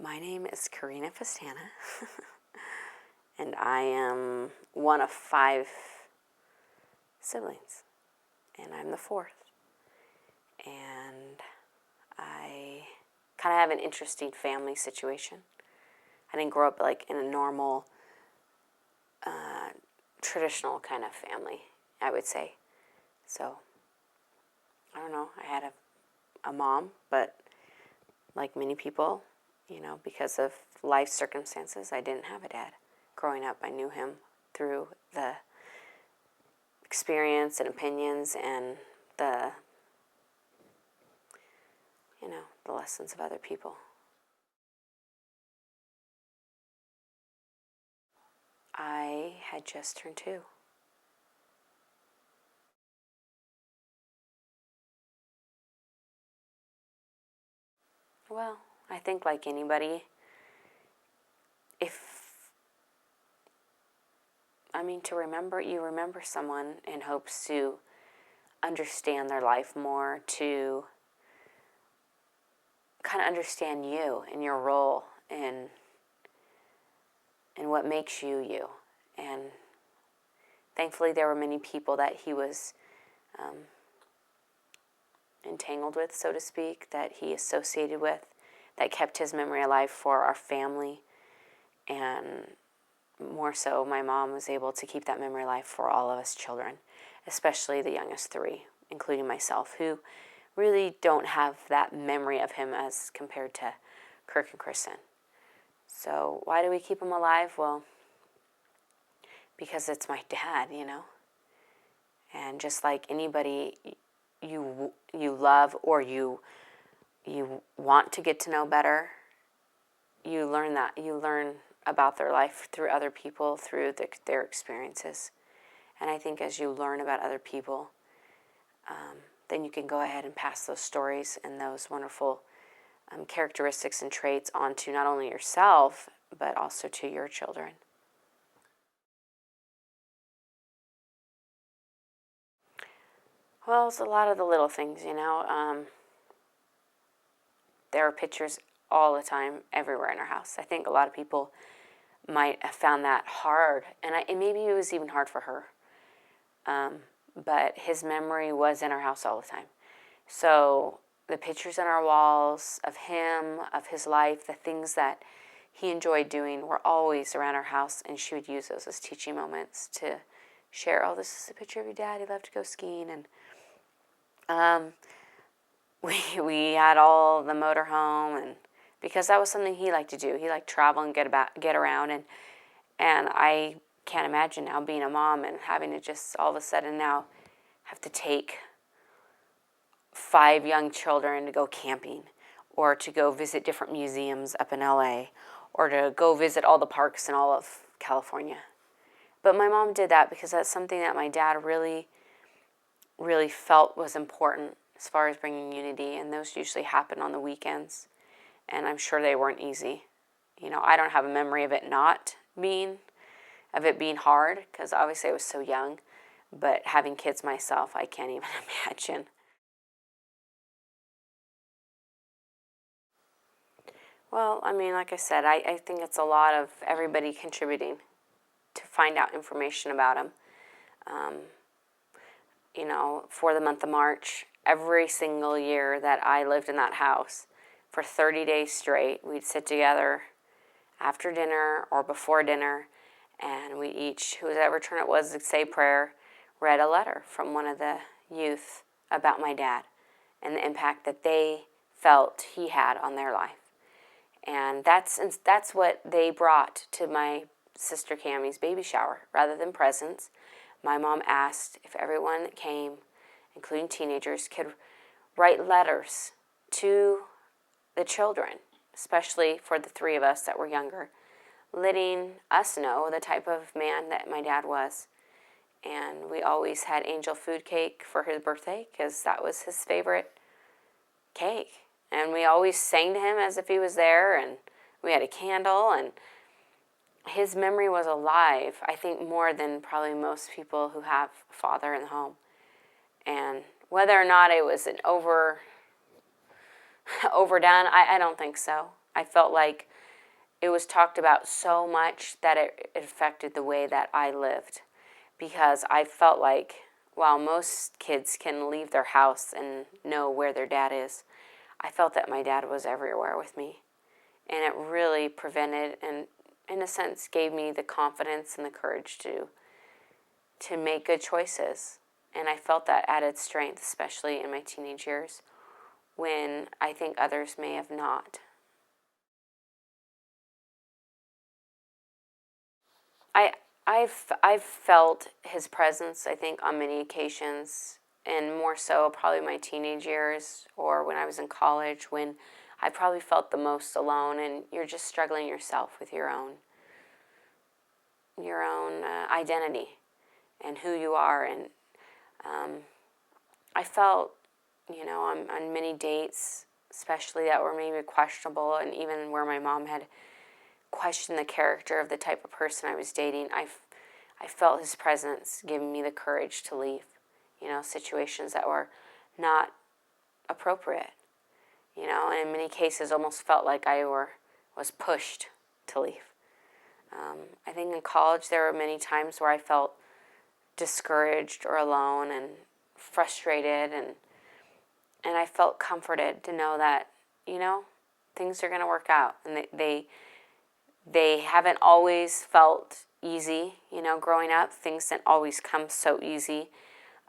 My name is Karina Pestana, and I am one of 5 siblings, and I'm the 4th. And I kind of have an interesting family situation. I didn't grow up like in a normal, traditional kind of family, I would say. So, I don't know, I had a mom, but like many people, because of life circumstances, I didn't have a dad. Growing up, I knew him through the experience and opinions and the lessons of other people. I had just turned 2. Well, I think like anybody, you remember someone in hopes to understand their life more, to kind of understand you and your role and what makes you you. And thankfully there were many people that he was entangled with, so to speak, that he associated with, that kept his memory alive for our family. And more so, my mom was able to keep that memory alive for all of us children, especially the youngest 3, including myself, who really don't have that memory of him as compared to Kirk and Kristen. So why do we keep him alive? Well, because it's my dad, And just like anybody you love or you want to get to know better, you learn about their life through other people, through their experiences. And I think as you learn about other people, then you can go ahead and pass those stories and those wonderful characteristics and traits onto not only yourself, but also to your children. Well, it's a lot of the little things, There are pictures all the time, everywhere in our house. I think a lot of people might have found that hard, and maybe it was even hard for her. But his memory was in our house all the time. So the pictures on our walls of him, of his life, the things that he enjoyed doing were always around our house, and she would use those as teaching moments to share, oh, this is a picture of your dad, he loved to go skiing, and we had all the motorhome, and because that was something he liked to do. He liked to travel and get around, and I can't imagine now being a mom and having to just all of a sudden now have to take 5 young children to go camping, or to go visit different museums up in LA, or to go visit all the parks in all of California. But my mom did that because that's something that my dad really, really felt was important as far as bringing unity, and those usually happen on the weekends, and I'm sure they weren't easy. I don't have a memory of it being hard, because obviously I was so young, but having kids myself, I can't even imagine. Well, like I said, I think it's a lot of everybody contributing to find out information about him. For the month of March, every single year that I lived in that house, for 30 days straight, we'd sit together after dinner or before dinner, and we each, whoever turn it was to say prayer, read a letter from one of the youth about my dad and the impact that they felt he had on their life. And that's what they brought to my sister Cammie's baby shower. Rather than presents, my mom asked if everyone that came, including teenagers, could write letters to the children, especially for the 3 of us that were younger, letting us know the type of man that my dad was. And we always had angel food cake for his birthday, because that was his favorite cake. And we always sang to him as if he was there, and we had a candle, and his memory was alive, I think, more than probably most people who have a father in the home. And whether or not it was an overdone, I don't think so. I felt like it was talked about so much that it affected the way that I lived, because I felt like, while most kids can leave their house and know where their dad is, I felt that my dad was everywhere with me. And it really prevented and, in a sense, gave me the confidence and the courage to make good choices. And I felt that added strength, especially in my teenage years, when I think others may have not. I, I've felt his presence, I think, on many occasions, and more so probably my teenage years or when I was in college, when I probably felt the most alone, and you're just struggling yourself with your own identity and who you are. And I felt, on many dates, especially that were maybe questionable, and even where my mom had questioned the character of the type of person I was dating, I felt his presence giving me the courage to leave, situations that were not appropriate, and in many cases almost felt like I was pushed to leave. I think in college there were many times where I felt discouraged or alone and frustrated, and I felt comforted to know that, things are going to work out. And they haven't always felt easy, growing up. Things didn't always come so easy.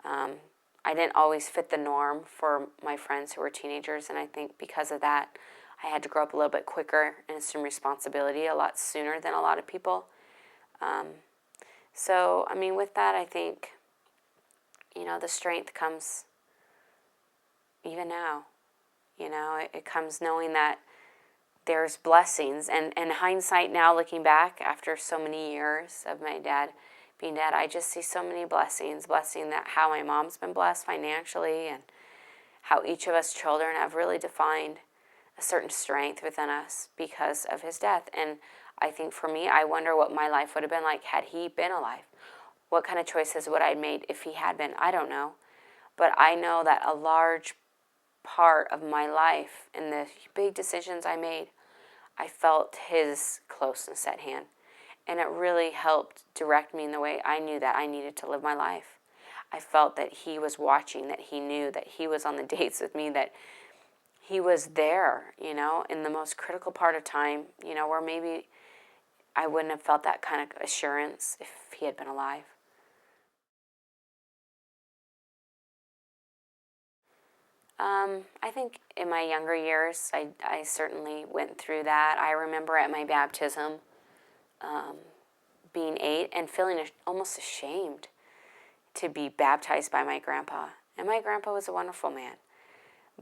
I didn't always fit the norm for my friends who were teenagers, and I think because of that, I had to grow up a little bit quicker and assume responsibility a lot sooner than a lot of people. So, with that, I think, the strength comes even now. It comes knowing that there's blessings. And hindsight now, looking back after so many years of my dad being dead, I just see so many blessings. Blessing that how my mom's been blessed financially, and how each of us children have really defined a certain strength within us because of his death. And I think for me, I wonder what my life would have been like had he been alive. What kind of choices would I have made if he had been? I don't know. But I know that a large part of my life and the big decisions I made, I felt his closeness at hand. And it really helped direct me in the way I knew that I needed to live my life. I felt that he was watching, that he knew, that he was on the dates with me, that he was there, in the most critical part of time, where maybe I wouldn't have felt that kind of assurance if he had been alive. I think in my younger years, I certainly went through that. I remember at my baptism, being 8 and feeling almost ashamed to be baptized by my grandpa. And my grandpa was a wonderful man.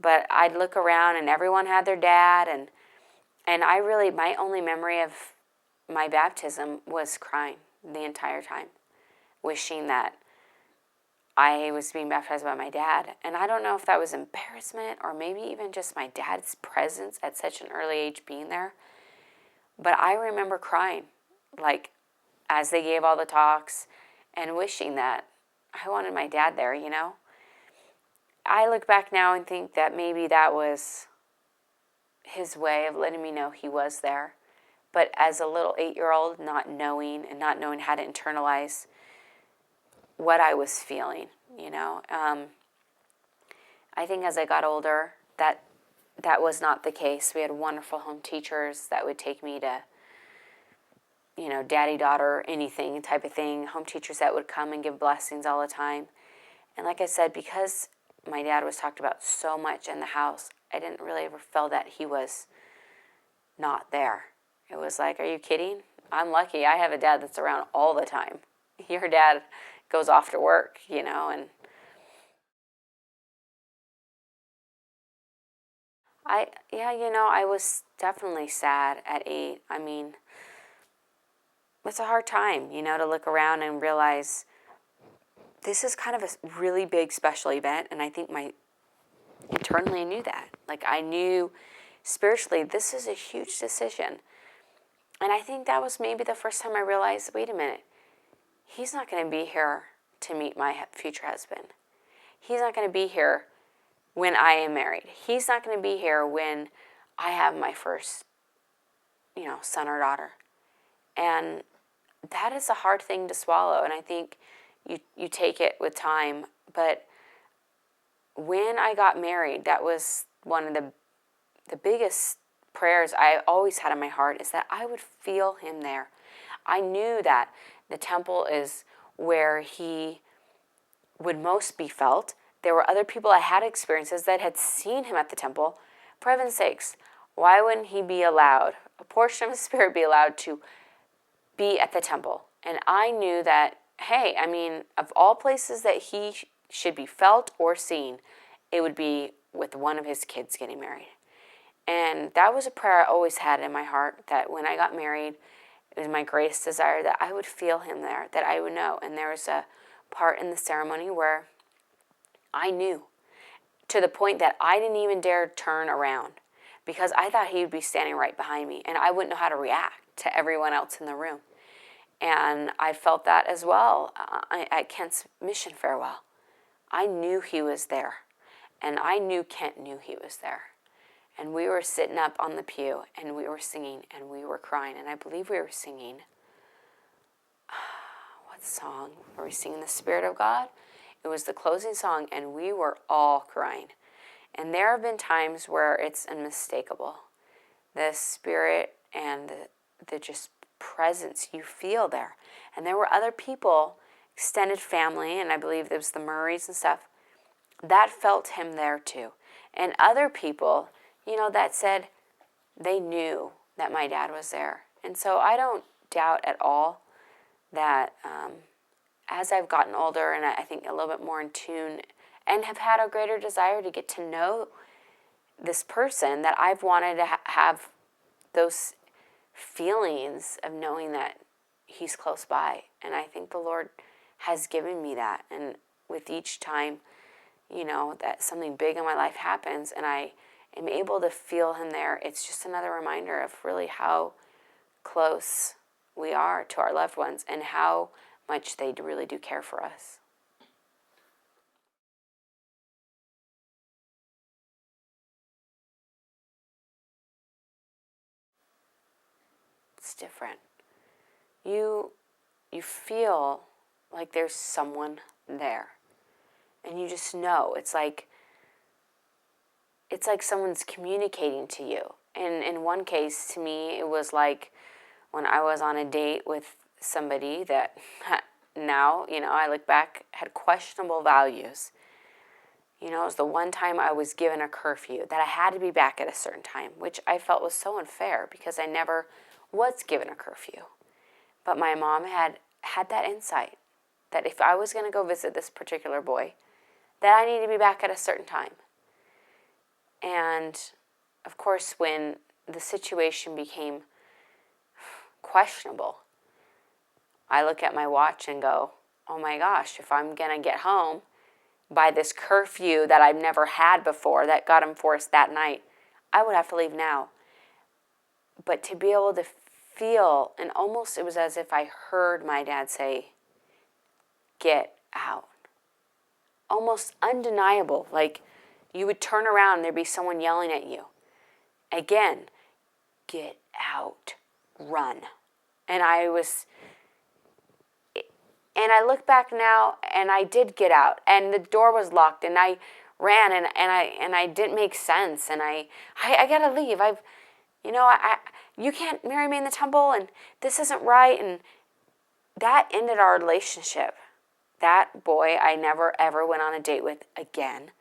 But I'd look around and everyone had their dad, and my only memory of my baptism was crying the entire time, wishing that I was being baptized by my dad. And I don't know if that was embarrassment or maybe even just my dad's presence at such an early age being there. But I remember crying, like, as they gave all the talks, and wishing that I wanted my dad there, I look back now and think that maybe that was his way of letting me know he was there. But as a little 8-year-old, not knowing how to internalize what I was feeling, I think as I got older, that was not the case. We had wonderful home teachers that would take me to, daddy, daughter, anything type of thing. Home teachers that would come and give blessings all the time. And like I said, because my dad was talked about so much in the house, I didn't really ever feel that he was not there. It was like, are you kidding? I'm lucky. I have a dad that's around all the time. Your dad goes off to work, and I was definitely sad at 8. It's a hard time, to look around and realize this is kind of a really big special event, and I think internally I knew that. Like, I knew spiritually this is a huge decision. And I think that was maybe the first time I realized, wait a minute, he's not going to be here to meet my future husband. He's not going to be here when I am married. He's not going to be here when I have my first son or daughter. And that is a hard thing to swallow, and I think you take it with time. But when I got married, that was one of the biggest prayers I always had in my heart, is that I would feel him there. I knew that the temple is where he would most be felt. There were other people I had experiences that had seen him at the temple. For heaven's sakes, why wouldn't he be allowed, a portion of his spirit be allowed to be at the temple? And I knew that, hey, of all places that he should be felt or seen, it would be with one of his kids getting married. And that was a prayer I always had in my heart, that when I got married, it was my greatest desire that I would feel him there, that I would know. And there was a part in the ceremony where I knew, to the point that I didn't even dare turn around, because I thought he would be standing right behind me and I wouldn't know how to react to everyone else in the room. And I felt that as well at Kent's mission farewell. I knew he was there, and I knew Kent knew he was there. And we were sitting up on the pew, and we were singing, and we were crying. And I believe we were singing, what song? Were we singing The Spirit of God? It was the closing song, and we were all crying. And there have been times where it's unmistakable. The spirit and the just presence you feel there. And there were other people, extended family, and I believe there was the Murrays and stuff, that felt him there too. And other people, that said they knew that my dad was there. And so I don't doubt at all that as I've gotten older and I think a little bit more in tune and have had a greater desire to get to know this person, that I've wanted to have those feelings of knowing that he's close by. And I think the Lord has given me that. And with each time, that something big in my life happens and I am able to feel him there, it's just another reminder of really how close we are to our loved ones and how much they really do care for us. It's different. You feel like there's someone there. And you just know. It's like someone's communicating to you. And in one case, to me, it was like when I was on a date with somebody that now, I look back, had questionable values. It was the one time I was given a curfew, that I had to be back at a certain time, which I felt was so unfair because I never was given a curfew. But my mom had that insight that if I was going to go visit this particular boy, that I needed to be back at a certain time. And, of course, when the situation became questionable, I look at my watch and go, oh my gosh, if I'm going to get home by this curfew that I've never had before, that got enforced that night, I would have to leave now. But to be able to feel, and almost it was as if I heard my dad say, get out. Almost undeniable, like you would turn around and there'd be someone yelling at you. Again, get out, run. And I look back now, and I did get out, and the door was locked, and I ran, and I didn't make sense, and I gotta leave. You can't marry me in the temple, and this isn't right, and that ended our relationship. That boy I never ever went on a date with again.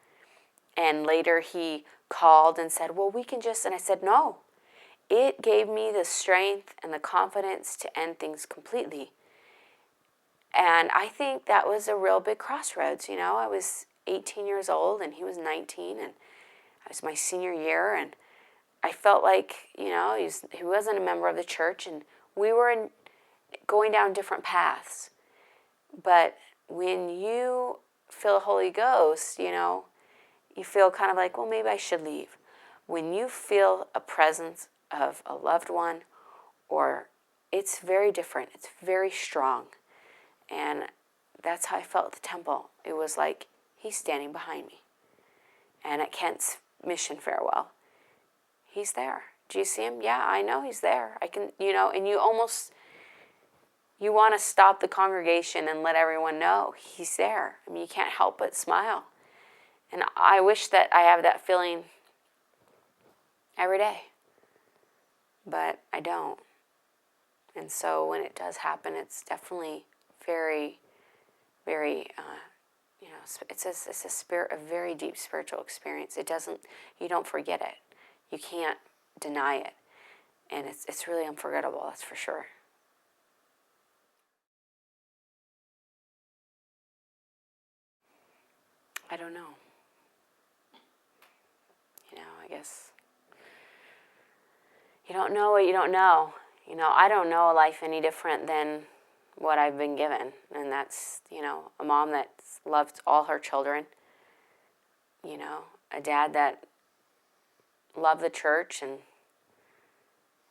And later he called and said, well, we can just, and I said, no. It gave me the strength and the confidence to end things completely. And I think that was a real big crossroads. I was 18 years old and he was 19, and it was my senior year, and I felt like, he wasn't a member of the church, and we were going down different paths. But when you feel the Holy Ghost, you feel kind of like, well, maybe I should leave. When you feel a presence of a loved one, or it's very different. It's very strong. And that's how I felt at the temple. It was like, he's standing behind me. And at Kent's mission farewell, he's there. Do you see him? Yeah, I know he's there. I can, and you want to stop the congregation and let everyone know he's there. I mean, you can't help but smile. And I wish that I have that feeling every day, but I don't. And so when it does happen, it's definitely very, very, it's a very deep spiritual experience. You don't forget it. You can't deny it. And it's really unforgettable, that's for sure. I don't know. I guess you don't know what you don't know. I don't know a life any different than what I've been given. And that's, a mom that loved all her children. A dad that loved the church and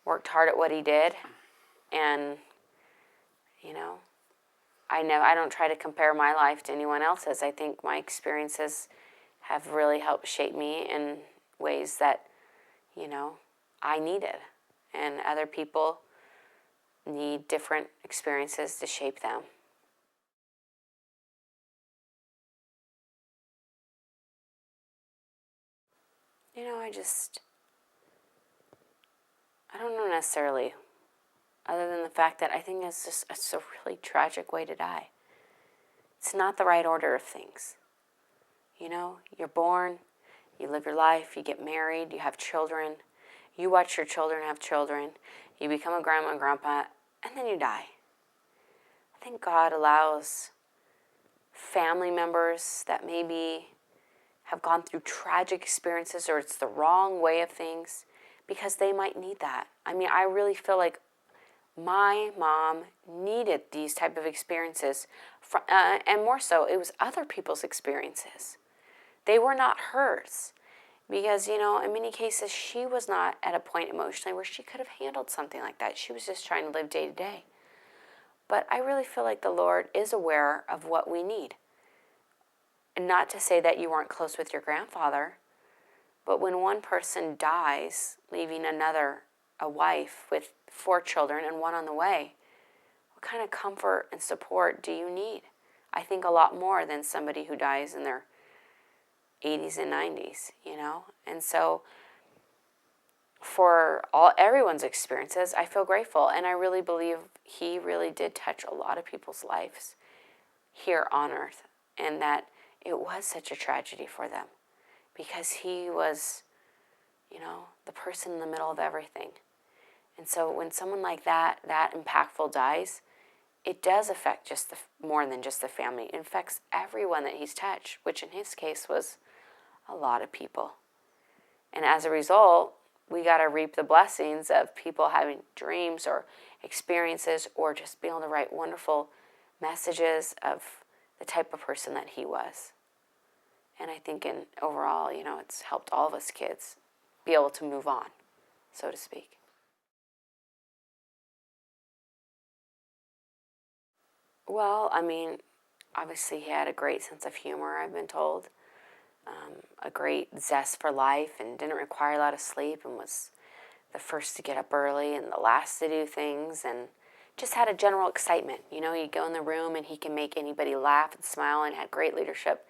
worked hard at what he did. And, I don't try to compare my life to anyone else's. I think my experiences have really helped shape me in ways that, I needed. And other people need different experiences to shape them. I don't know necessarily, other than the fact that I think it's a really tragic way to die. It's not the right order of things. You're born, you live your life, you get married, you have children, you watch your children have children, you become a grandma and grandpa, and then you die. I think God allows family members that maybe have gone through tragic experiences or it's the wrong way of things because they might need that. I mean, I really feel like my mom needed these type of experiences, and more so, it was other people's experiences. They were not hers because, in many cases, she was not at a point emotionally where she could have handled something like that. She was just trying to live day to day. But I really feel like the Lord is aware of what we need. And not to say that you weren't close with your grandfather, but when one person dies, leaving a wife with 4 children and one on the way, what kind of comfort and support do you need? I think a lot more than somebody who dies in their 80s and 90s, And so for everyone's experiences, I feel grateful. And I really believe he really did touch a lot of people's lives here on earth. And that it was such a tragedy for them. Because he was, the person in the middle of everything. And so when someone like that impactful dies, it does affect more than just the family. It affects everyone that he's touched, which in his case was a lot of people. And as a result, we got to reap the blessings of people having dreams or experiences or just being able to write wonderful messages of the type of person that he was. And I think overall, it's helped all of us kids be able to move on, so to speak. Well, I mean, obviously he had a great sense of humor, I've been told. A great zest for life and didn't require a lot of sleep and was the first to get up early and the last to do things and just had a general excitement. He'd go in the room and he can make anybody laugh and smile and had great leadership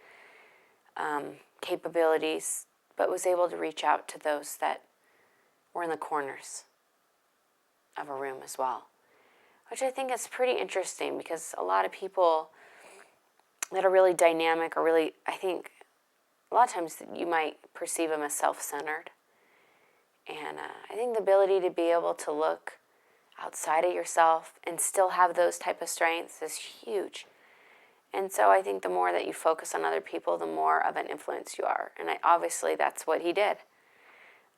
capabilities, but was able to reach out to those that were in the corners of a room as well, which I think is pretty interesting because a lot of people that are really dynamic or really, I think, a lot of times you might perceive them as self-centered. And I think the ability to be able to look outside of yourself and still have those type of strengths is huge. And so I think the more that you focus on other people, the more of an influence you are. And obviously that's what he did.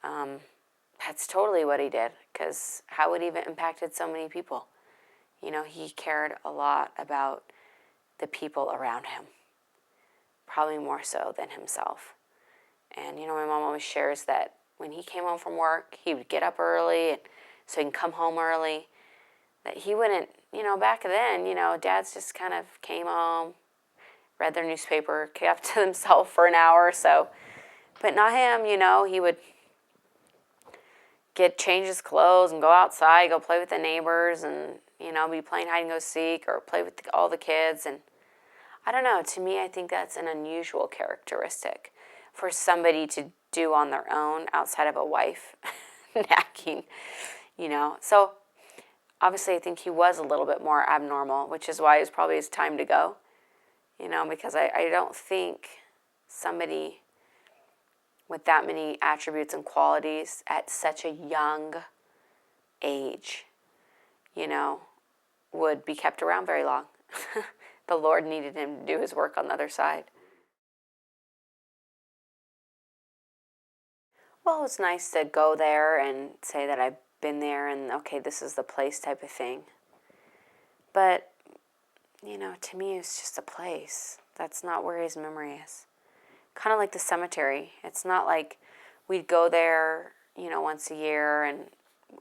That's totally what he did, because how would he have impacted so many people? He cared a lot about the people around him, probably more so than himself. And, my mom always shares that when he came home from work, he would get up early so he can come home early. That he wouldn't, back then, dads just kind of came home, read their newspaper, kept to themselves for an hour or so. But not him, he would change his clothes and go outside, go play with the neighbors, and be playing hide and go seek or play with all the kids. And I don't know. To me, I think that's an unusual characteristic for somebody to do on their own outside of a wife nagging. So obviously, I think he was a little bit more abnormal, which is why it was probably his time to go. Because I don't think somebody with that many attributes and qualities at such a young age, would be kept around very long. The Lord needed him to do his work on the other side. Well, it's nice to go there and say that I've been there and, okay, this is the place type of thing. But, to me, it's just a place. That's not where his memory is. Kind of like the cemetery. It's not like we'd go there, once a year and,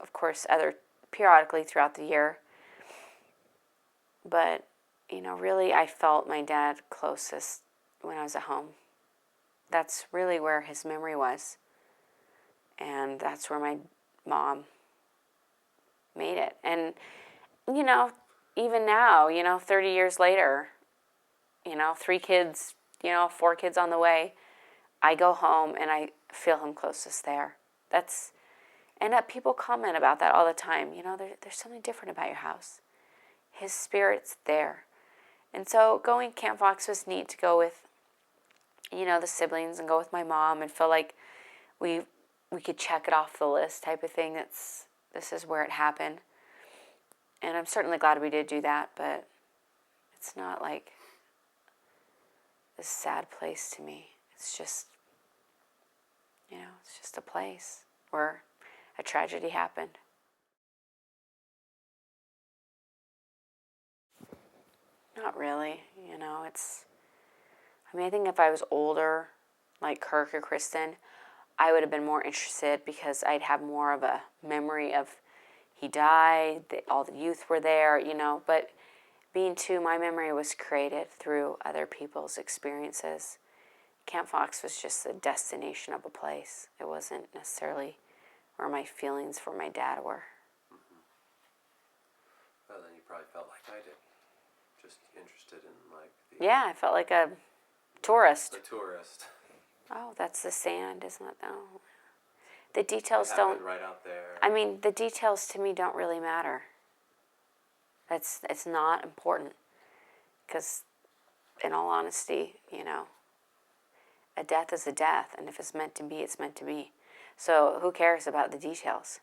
of course, periodically throughout the year. But, really I felt my dad closest when I was at home. That's really where his memory was. And that's where my mom made it. And, even now, 30 years later, 3 kids, 4 kids on the way, I go home and I feel him closest there. And people comment about that all the time. There's something different about your house. His spirit's there. And so going Camp Fox was neat to go with, the siblings and go with my mom and feel like we could check it off the list type of thing. This is where it happened. And I'm certainly glad we did do that, but it's not like this sad place to me. It's just, it's just a place where a tragedy happened. Not really, I think if I was older, like Kirk or Kristen, I would have been more interested because I'd have more of a memory of he died, all the youth were there, but being 2, my memory was created through other people's experiences. Camp Fox was just the destination of a place. It wasn't necessarily where my feelings for my dad were. Mm-hmm. Well, then you probably felt like I did. Just interested in Yeah, I felt like a tourist. The tourist. Oh, that's the sand, isn't it? Oh. The details don't. Right out there. The details to me don't really matter. It's not important because, in all honesty, a death is a death, and if it's meant to be, it's meant to be. So who cares about the details?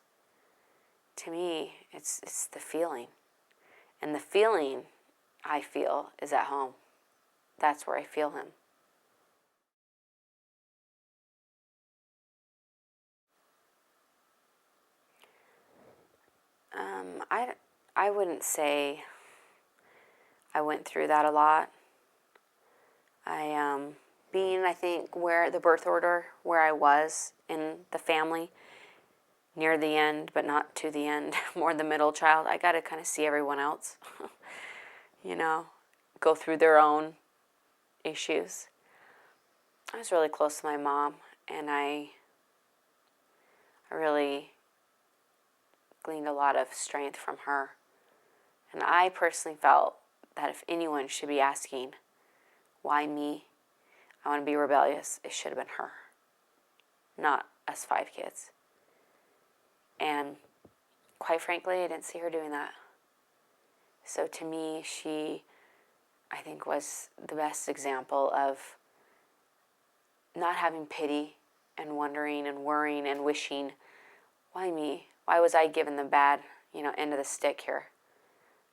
To me, it's the feeling, and the feeling I feel is at home. That's where I feel him. I wouldn't say I went through that a lot. I think, where the birth order, where I was in the family, near the end, but not to the end, more the middle child, I got to kind of see everyone else, go through their own issues. I was really close to my mom, and I really gleaned a lot of strength from her. And I personally felt that if anyone should be asking, why me? I want to be rebellious. It should have been her, not us 5 kids. And quite frankly, I didn't see her doing that. So to me, she, I think, was the best example of not having pity and wondering and worrying and wishing, why me? Why was I given the bad, end of the stick here?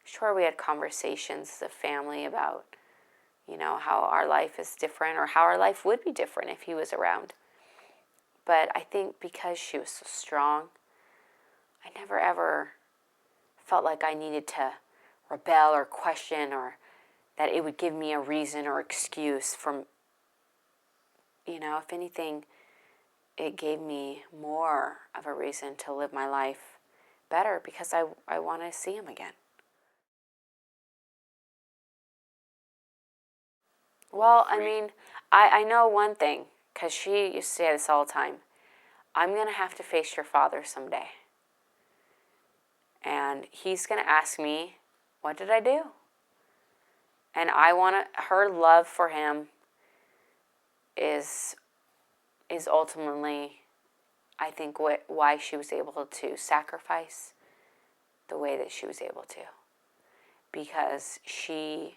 Sure, we had conversations as a family about, how our life is different or how our life would be different if he was around. But I think because she was so strong, I never ever felt like I needed to rebel or question or that it would give me a reason or excuse from, if anything, it gave me more of a reason to live my life better because I want to see him again. Well, I know one thing, because she used to say this all the time. I'm going to have to face your father someday. And he's going to ask me, what did I do? And her love for him is ultimately, I think, why she was able to sacrifice the way that she was able to. Because she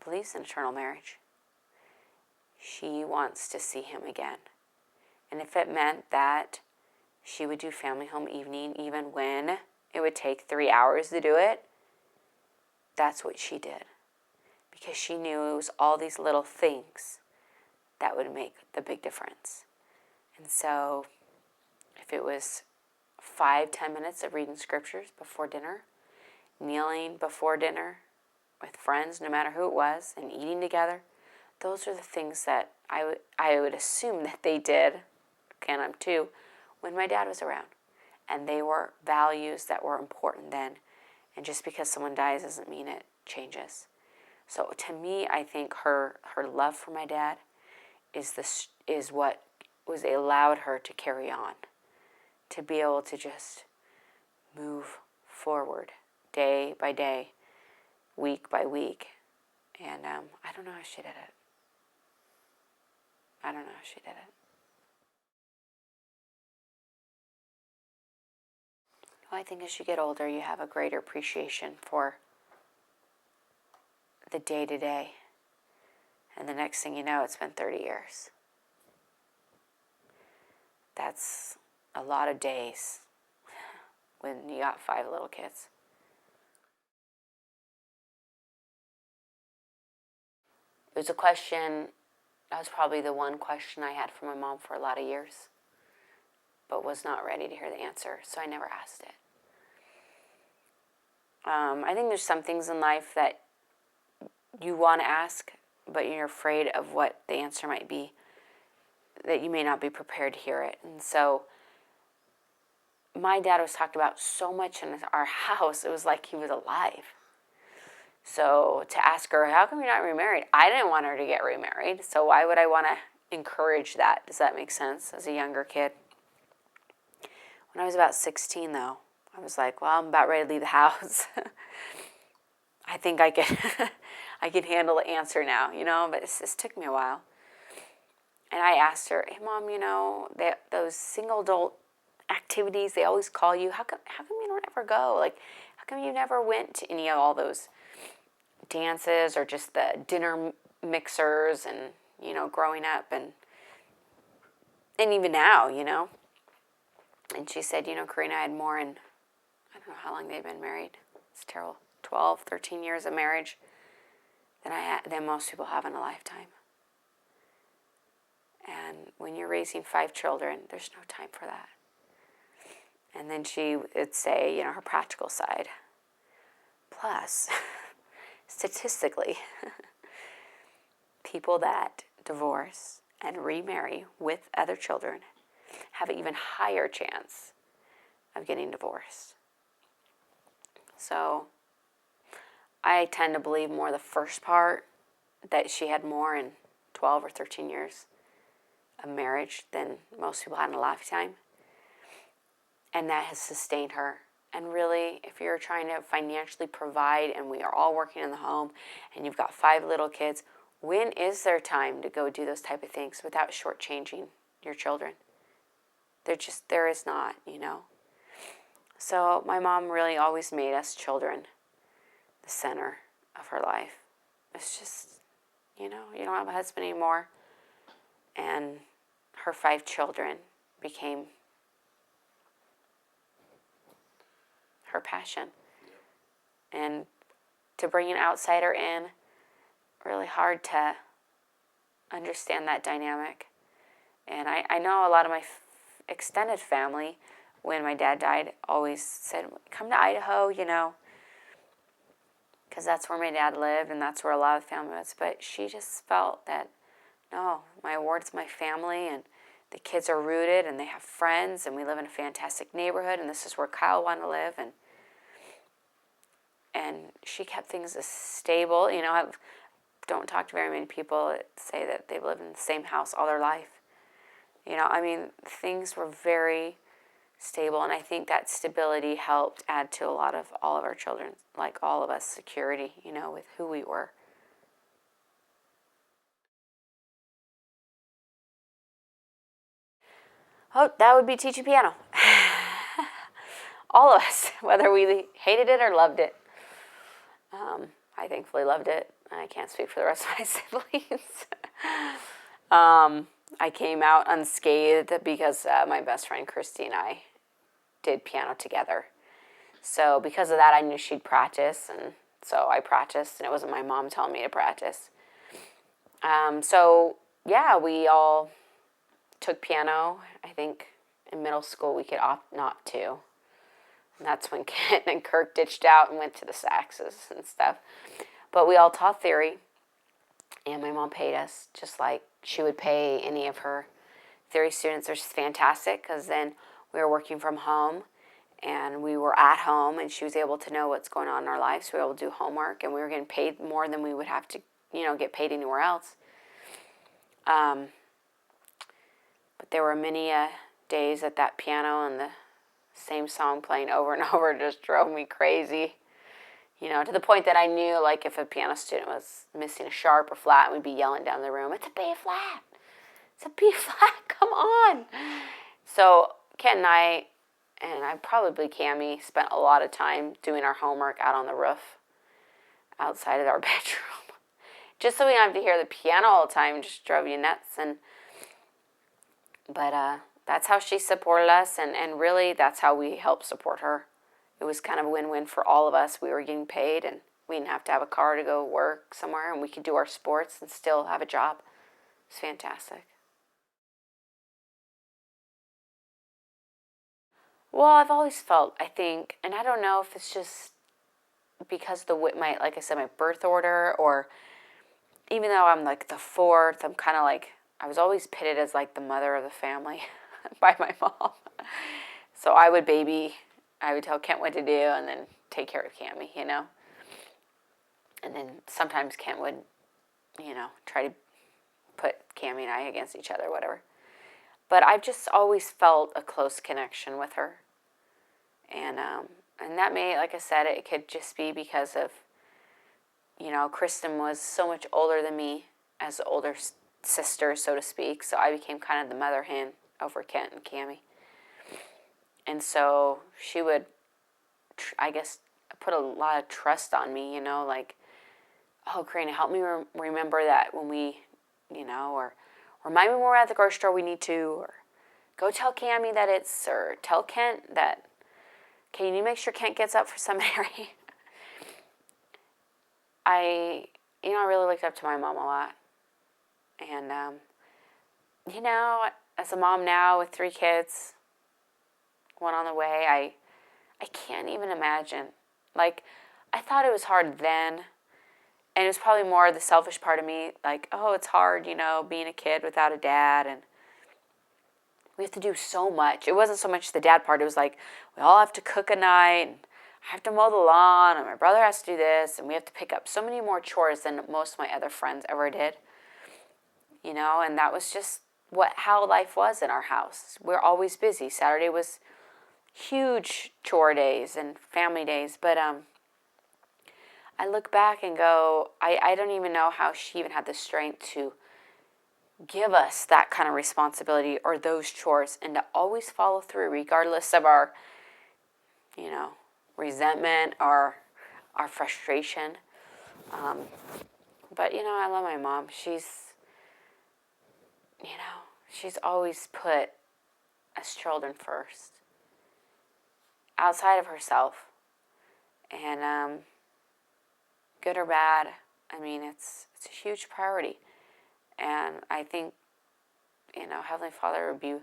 believes in eternal marriage. She wants to see him again. And if it meant that she would do family home evening even when it would take 3 hours to do it, that's what she did. Because she knew it was all these little things that would make the big difference. And so if it was 5-10 minutes of reading scriptures before dinner, kneeling before dinner with friends, no matter who it was, and eating together, those are the things that I would assume that they did, and I'm too, when my dad was around. And they were values that were important then. And just because someone dies doesn't mean it changes. So to me, I think her love for my dad is what was allowed her to carry on, to be able to just move forward day by day, week by week. And I don't know how she did it. I don't know how she did it. Well, I think as you get older, you have a greater appreciation for the day-to-day. And the next thing you know, it's been 30 years. That's a lot of days when you got 5 little kids. It was a question, that was probably the one question I had from my mom for a lot of years, but was not ready to hear the answer, so I never asked it. I think there's some things in life that you want to ask, but you're afraid of what the answer might be, that you may not be prepared to hear it. And so my dad was talked about so much in our house, it was like he was alive. So to ask her, how come you're not remarried? I didn't want her to get remarried, so why would I want to encourage that? Does that make sense as a younger kid? When I was about 16, though, I was like, well, I'm about ready to leave the house. I think I can I can handle the answer now, but this took me a while. And I asked her, hey, Mom, those single adult activities, they always call you. How come you don't ever go? Like, how come you never went to any of all those dances or just the dinner mixers and, growing up and even now, And she said, Karina, I had more in, I don't know how long they've been married. It's terrible. 12, 13 years of marriage than most people have in a lifetime. And when you're raising 5 children, there's no time for that. And then she would say, her practical side. Plus, statistically, people that divorce and remarry with other children have an even higher chance of getting divorced. So I tend to believe more the first part, that she had more in 12 or 13 years of marriage than most people had in a lifetime. And that has sustained her. And really, if you're trying to financially provide and we are all working in the home and you've got 5 little kids, when is there time to go do those type of things without shortchanging your children? There is not, So my mom really always made us children the center of her life. It's just, you don't have a husband anymore. And her 5 children became her passion. And to bring an outsider in, really hard to understand that dynamic. And I know a lot of my extended family, when my dad died, always said, come to Idaho, because that's where my dad lived and that's where a lot of the family was. But she just felt that, no, my award's my family and the kids are rooted and they have friends and we live in a fantastic neighborhood and this is where Kyle wanted to live. And she kept things as stable. I don't talk to very many people that say that they've lived in the same house all their life. I mean, things were very stable, and I think that stability helped add to all of our children, like all of us, security, with who we were. Oh, that would be teaching piano. All of us, whether we hated it or loved it. I thankfully loved it. I can't speak for the rest of my siblings. I came out unscathed because my best friend Christy and I did piano together. So because of that, I knew she'd practice, and so I practiced, and it wasn't my mom telling me to practice. So yeah, we all took piano. I think in middle school we could opt not to. And that's when Kent and Kirk ditched out and went to the saxes and stuff. But we all taught theory, and my mom paid us just like she would pay any of her theory students, which is fantastic because then we were working from home and we were at home, and she was able to know what's going on in our lives. So we were able to do homework, and we were getting paid more than we would have to, get paid anywhere else. But there were many days at that piano, and the same song playing over and over just drove me crazy. To the point that I knew, like, if a piano student was missing a sharp or flat, we'd be yelling down the room, "It's a B flat! It's a B flat! Come on!" So Ken and I probably Cammie, spent a lot of time doing our homework out on the roof outside of our bedroom. Just so we don't have to hear the piano all the time, just drove you nuts. But that's how she supported us, and really that's how we helped support her. It was kind of a win-win for all of us. We were getting paid, and we didn't have to have a car to go work somewhere, and we could do our sports and still have a job. It's fantastic. Well, I've always felt, I think, and I don't know if it's just because like I said, my birth order, or even though I'm like the fourth, I'm kind of like, I was always pitted as like the mother of the family by my mom. So I would tell Kent what to do and then take care of Cammie, And then sometimes Kent would, try to put Cammie and I against each other, whatever. But I've just always felt a close connection with her. And that may, like I said, it could just be because of, Kristen was so much older than me as the older sister, so to speak. So I became kind of the mother hen over Kent and Cammie. And so she would, I guess, put a lot of trust on me, like, "Oh, Karina, help me remember that when we, or remind me when we're at the grocery store we need to, or go tell Cammie that or tell Kent that, can you make sure Kent gets up for seminary?" I really looked up to my mom a lot. And, as a mom now with 3 kids, one on the way, I can't even imagine. Like, I thought it was hard then, and it was probably more the selfish part of me, like, oh, it's hard, being a kid without a dad, and we have to do so much. It wasn't so much the dad part. It was like, we all have to cook a night, and I have to mow the lawn, and my brother has to do this, and we have to pick up so many more chores than most of my other friends ever did. And that was just how life was in our house. We're always busy. Saturday was huge chore days and family days, but I look back and go, I don't even know how she even had the strength to give us that kind of responsibility or those chores, and to always follow through regardless of our, resentment or our frustration. But, I love my mom. She's always put us children first, outside of herself. And good or bad, I mean, it's a huge priority. And I think, Heavenly Father would be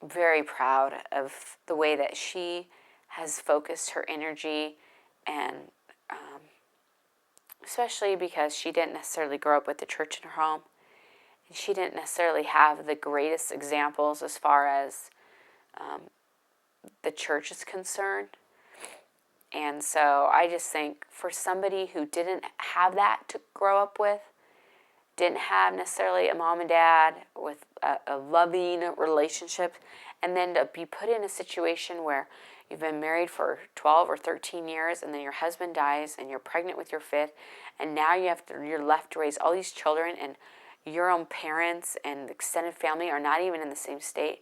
very proud of the way that she has focused her energy, and especially because she didn't necessarily grow up with the church in her home. And she didn't necessarily have the greatest examples as far as the church is concerned. And so I just think for somebody who didn't have that to grow up with, didn't have necessarily a mom and dad with a loving relationship, and then to be put in a situation where you've been married for 12 or 13 years, and then your husband dies, and you're pregnant with your fifth, and now you're left to raise all these children, and your own parents and extended family are not even in the same state.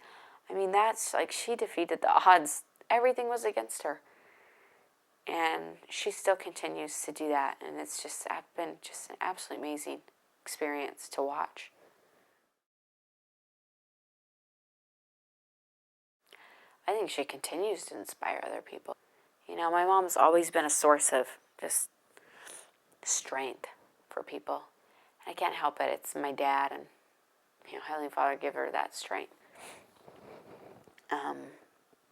I mean, that's like, she defeated the odds. Everything was against her. And she still continues to do that. And it's just been just an absolutely amazing experience to watch. I think she continues to inspire other people. You know, my mom's always been a source of just strength for people. I can't help it. It's my dad, and Heavenly Father give her that strength.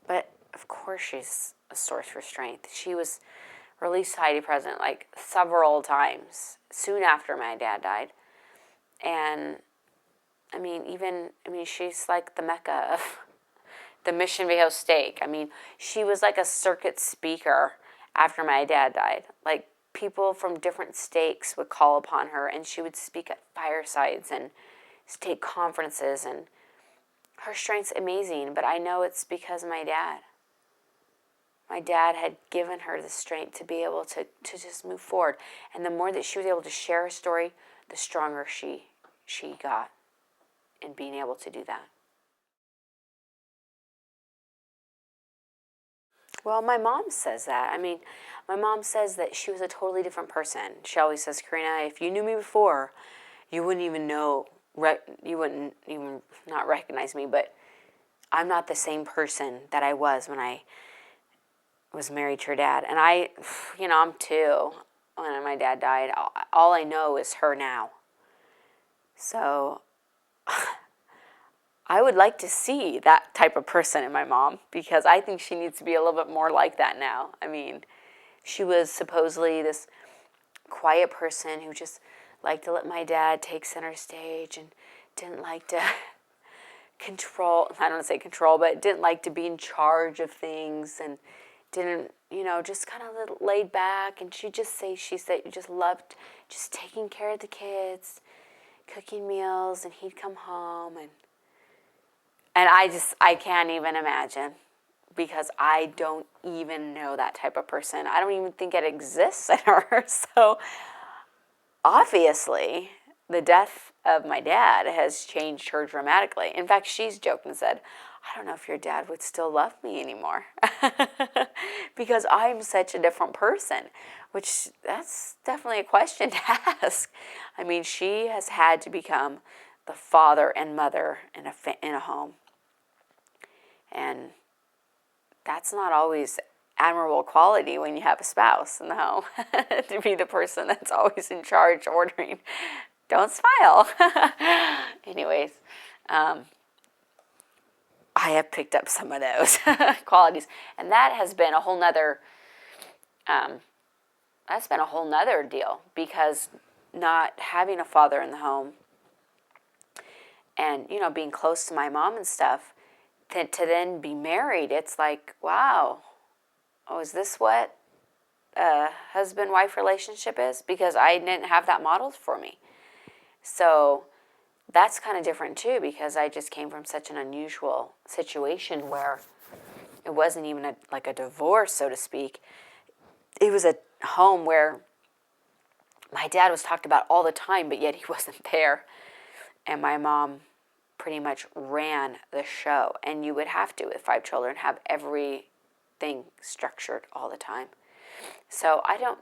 But of course she's a source for strength. She was released Heidi president like several times soon after my dad died. And she's like the Mecca of the Mission Viejo steak. I mean, she was like a circuit speaker after my dad died. Like, people from different stakes would call upon her, and she would speak at firesides and state conferences, and her strength's amazing, but I know it's because of my dad. My dad had given her the strength to be able to just move forward. And the more that she was able to share her story, the stronger she got in being able to do that. Well, my mom says that. I mean, my mom says that she was a totally different person. She always says, Karina, if you knew me before, you wouldn't even know, you wouldn't even not recognize me, but I'm not the same person that I was when I was married to her dad. And I'm two. When my dad died, all I know is her now. So I would like to see that type of person in my mom, because I think she needs to be a little bit more like that now. I mean, she was supposedly this quiet person who just liked to let my dad take center stage and didn't like to control, I don't want to say control, but didn't like to be in charge of things, and didn't, just kind of laid back. And she said you just loved just taking care of the kids, cooking meals, and he'd come home, and I can't even imagine, because I don't even know that type of person. I don't even think it exists in her. So obviously, the death of my dad has changed her dramatically. In fact, she's joked and said, I don't know if your dad would still love me anymore because I'm such a different person, which that's definitely a question to ask. I mean, she has had to become the father and mother in a home. And that's not always admirable quality when you have a spouse in the home, to be the person that's always in charge ordering, don't smile. Anyways, I have picked up some of those qualities, and that has been a whole nother, deal, because not having a father in the home and, being close to my mom and stuff, to then be married, it's like, wow, is this what a husband-wife relationship is? Because I didn't have that modeled for me. So that's kind of different too, because I just came from such an unusual situation where it wasn't even like a divorce, so to speak. It was a home where my dad was talked about all the time, but yet he wasn't there. And my mom pretty much ran the show. And you would have to, with 5 children, have everything structured all the time. So I don't,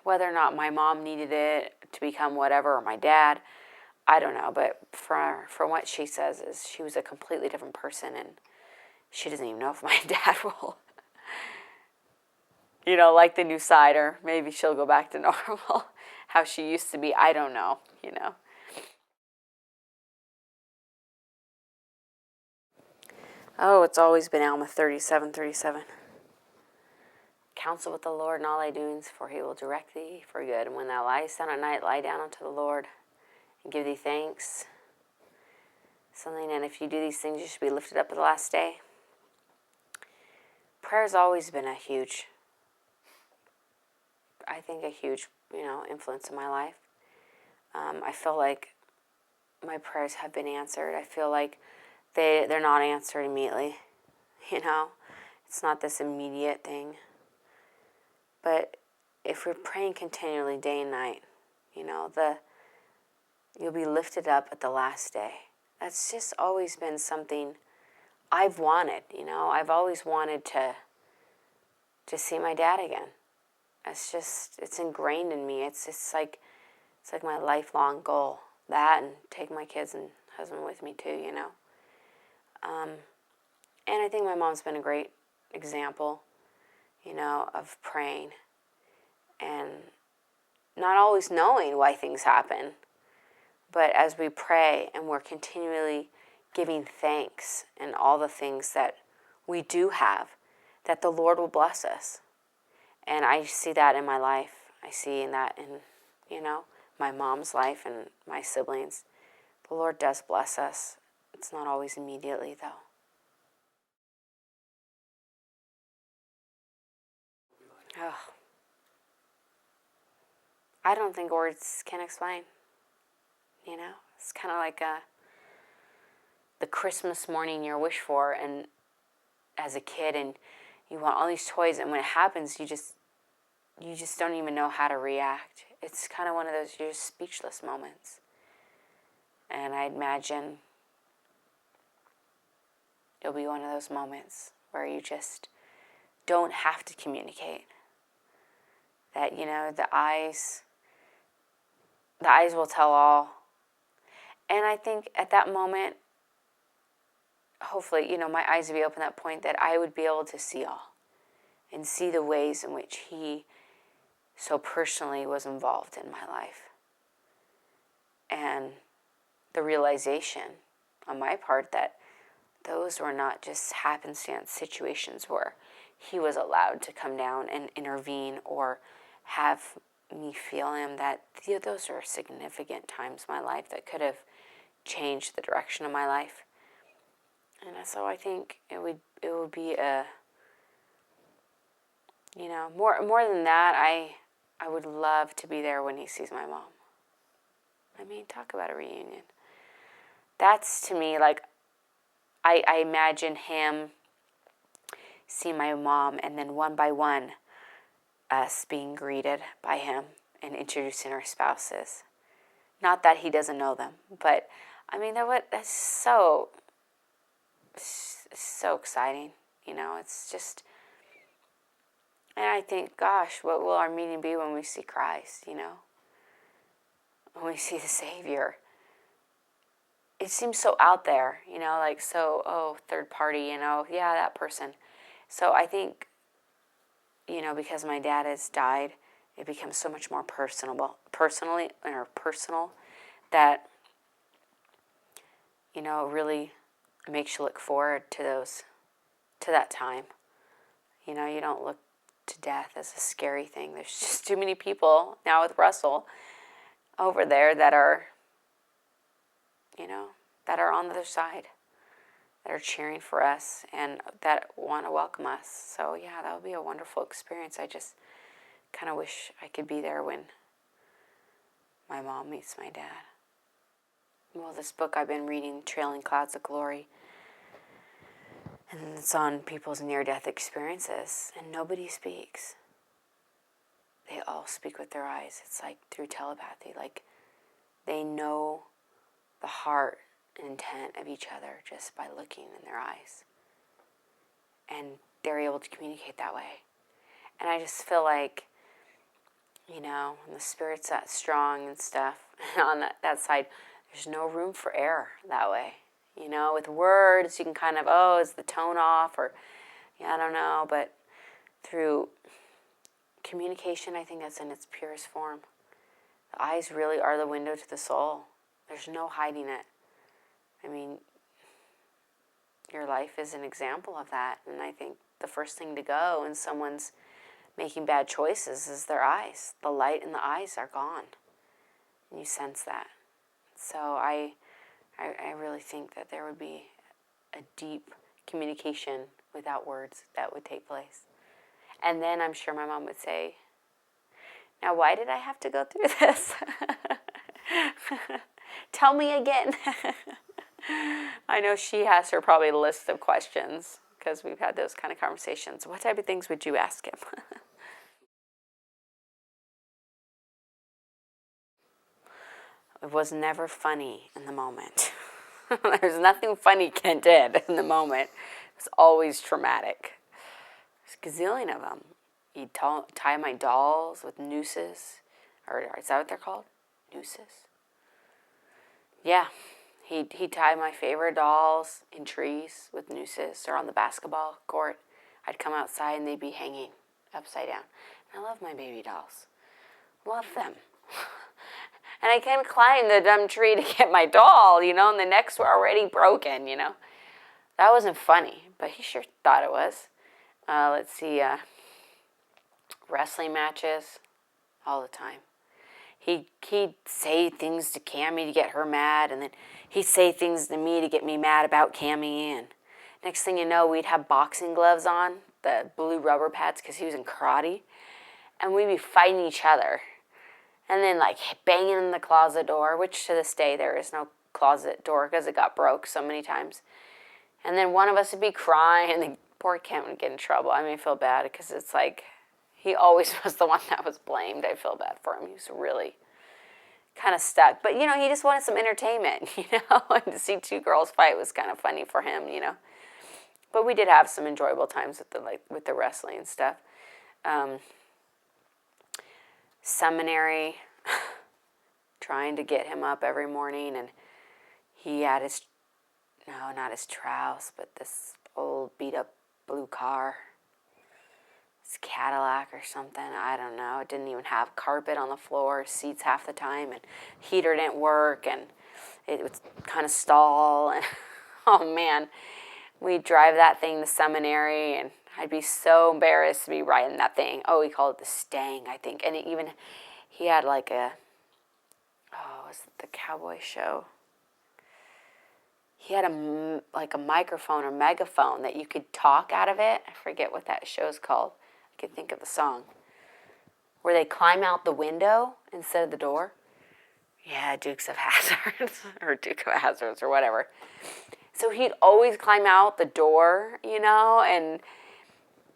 whether or not my mom needed it to become whatever, or my dad, I don't know. But from what she says is she was a completely different person, and she doesn't even know if my dad will, like the new cider. Maybe she'll go back to normal, how she used to be. I don't know, Oh, it's always been Alma 37:37. Counsel with the Lord in all thy doings, for he will direct thee for good. And when thou liest down at night, lie down unto the Lord and give thee thanks. And if you do these things, you should be lifted up at the last day. Prayer has always been a huge influence in my life. I feel like my prayers have been answered. I feel like they're not answered immediately, you know. It's not this immediate thing. But if we're praying continually day and night, you know, you'll be lifted up at the last day. That's just always been something I've wanted, you know. I've always wanted to see my dad again. It's ingrained in me. It's like my lifelong goal. That, and take my kids and husband with me too, you know. And I think my mom's been a great example, you know, of praying and not always knowing why things happen. But as we pray and we're continually giving thanks and all the things that we do have, that the Lord will bless us. And I see that in my life. I see that in, you know, my mom's life and my siblings. The Lord does bless us. It's not always immediately, though. Oh. I don't think words can explain. You know, it's kind of like the Christmas morning you wish for, and as a kid, and you want all these toys, and when it happens, you just don't even know how to react. It's kind of one of those you're just speechless moments. And I imagine it'll be one of those moments where you just don't have to communicate. That, you know, the eyes will tell all. And I think at that moment, hopefully, you know, my eyes would be open at that point, that I would be able to see all and see the ways in which he so personally was involved in my life. And the realization on my part that those were not just happenstance situations where he was allowed to come down and intervene or have me feel him, that those are significant times in my life that could have changed the direction of my life. And so I think it would be a, you know, more than that, I would love to be there when he sees my mom. I mean, talk about a reunion. That's, to me, like, I imagine him seeing my mom, and then one by one, us being greeted by him and introducing our spouses. Not that he doesn't know them, but I mean, that's so exciting. You know, it's just, and I think, gosh, what will our meeting be when we see Christ, you know? When we see the Savior. It seems so out there, you know, like, so, third party, you know, yeah, that person. So I think, you know, because my dad has died, it becomes so much more personal, that, you know, really makes you look forward to that time. You know, you don't look to death as a scary thing. There's just too many people now with Russell over there that are, you know, that are on the other side, that are cheering for us and that want to welcome us. So yeah, that would be a wonderful experience. I just kind of wish I could be there when my mom meets my dad. Well, this book I've been reading, Trailing Clouds of Glory, and it's on people's near-death experiences, and nobody speaks. They all speak with their eyes. It's like through telepathy. Like, they know the heart and intent of each other just by looking in their eyes. And they're able to communicate that way. And I just feel like, you know, when the spirit's that strong and stuff, on that side, there's no room for error that way. You know, with words, you can kind of, is the tone off? Or, yeah, I don't know. But through communication, I think that's in its purest form. The eyes really are the window to the soul. There's no hiding it. I mean, your life is an example of that. And I think the first thing to go when someone's making bad choices is their eyes. The light in the eyes are gone. And you sense that. So I really think that there would be a deep communication without words that would take place. And then I'm sure my mom would say, now why did I have to go through this? tell me again. I know she has her probably list of questions because we've had those kind of conversations. What type of things would you ask him? It was never funny in the moment. There's nothing funny Kent did in the moment. It was always traumatic. There's a gazillion of them. He'd tie my dolls with nooses. Or is that what they're called? Nooses? Yeah. He'd tie my favorite dolls in trees with nooses or on the basketball court. I'd come outside and they'd be hanging upside down. And I love my baby dolls. Love them. And I couldn't climb the dumb tree to get my doll, and the necks were already broken, That wasn't funny, but he sure thought it was. Let's see, wrestling matches, all the time. He'd say things to Cammie to get her mad, and then he'd say things to me to get me mad about Cammie, and next thing you know, we'd have boxing gloves on, the blue rubber pads, because he was in karate, and we'd be fighting each other. And then, banging in the closet door, which to this day there is no closet door because it got broke so many times. And then one of us would be crying, and the poor Kent would get in trouble. I feel bad because it's he always was the one that was blamed. I feel bad for him. He was really kind of stuck. But, he just wanted some entertainment, and to see two girls fight was kind of funny for him, But we did have some enjoyable times with the wrestling and stuff. Seminary, trying to get him up every morning, and he had not his Trouse, but this old beat up blue car. It's Cadillac or something, I don't know. It didn't even have carpet on the floor, seats half the time, and heater didn't work, and it would kind of stall, and oh man, we'd drive that thing to seminary, and I'd be so embarrassed to be riding that thing. Oh, he called it the Stang, I think. And he had was it the cowboy show? He had a microphone or megaphone that you could talk out of it. I forget what that show's called. I can think of the song. Where they climb out the window instead of the door. Yeah, Dukes of Hazzard or Duke of Hazzards or whatever. So he'd always climb out the door, and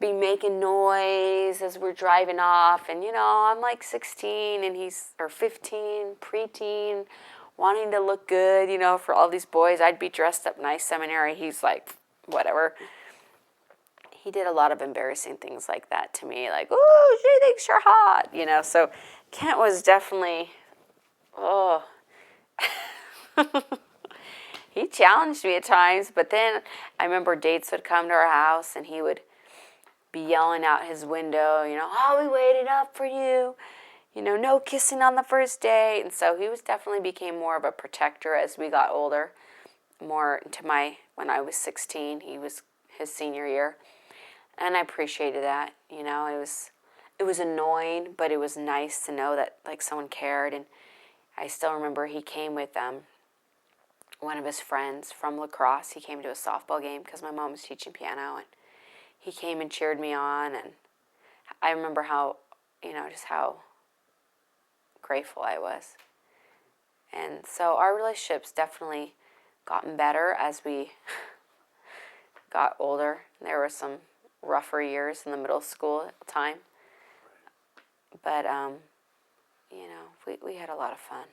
be making noise as we're driving off, and I'm 16 and or 15, preteen, wanting to look good, for all these boys. I'd be dressed up nice seminary. He's whatever. He did a lot of embarrassing things like that to me, ooh, she thinks you're hot, So Kent was definitely, he challenged me at times, but then I remember dates would come to our house and he would be yelling out his window, oh, we waited up for you, no kissing on the first date. And so he definitely became more of a protector as we got older, more into when I was 16, he was his senior year. And I appreciated that, it was annoying, but it was nice to know that someone cared. And I still remember he came with one of his friends from lacrosse. He came to a softball game because my mom was teaching piano, and he came and cheered me on, and I remember how, just how grateful I was. And so our relationship's definitely gotten better as we got older. There were some rougher years in the middle school time, but we had a lot of fun.